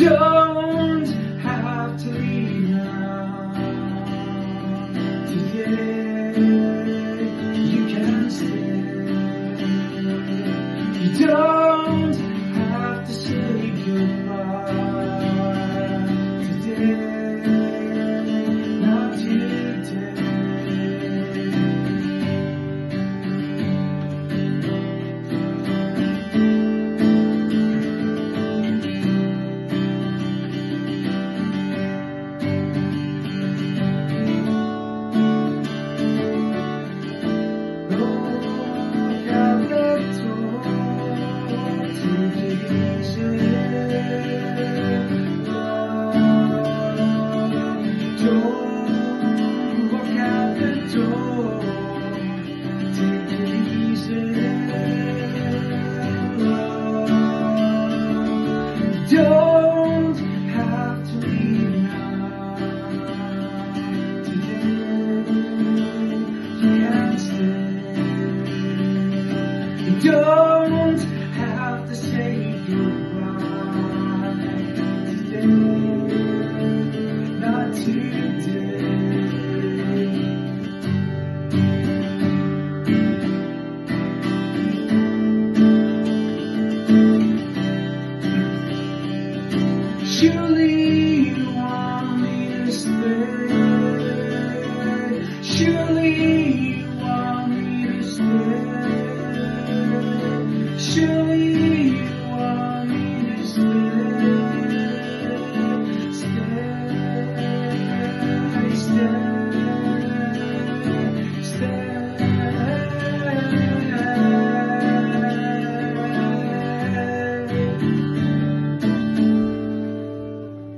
don't have to leave now. Today you can stay. You don't have to say goodbye. Today, not today. Don't have to leave now. Today you can stay. You don't have to say goodbye.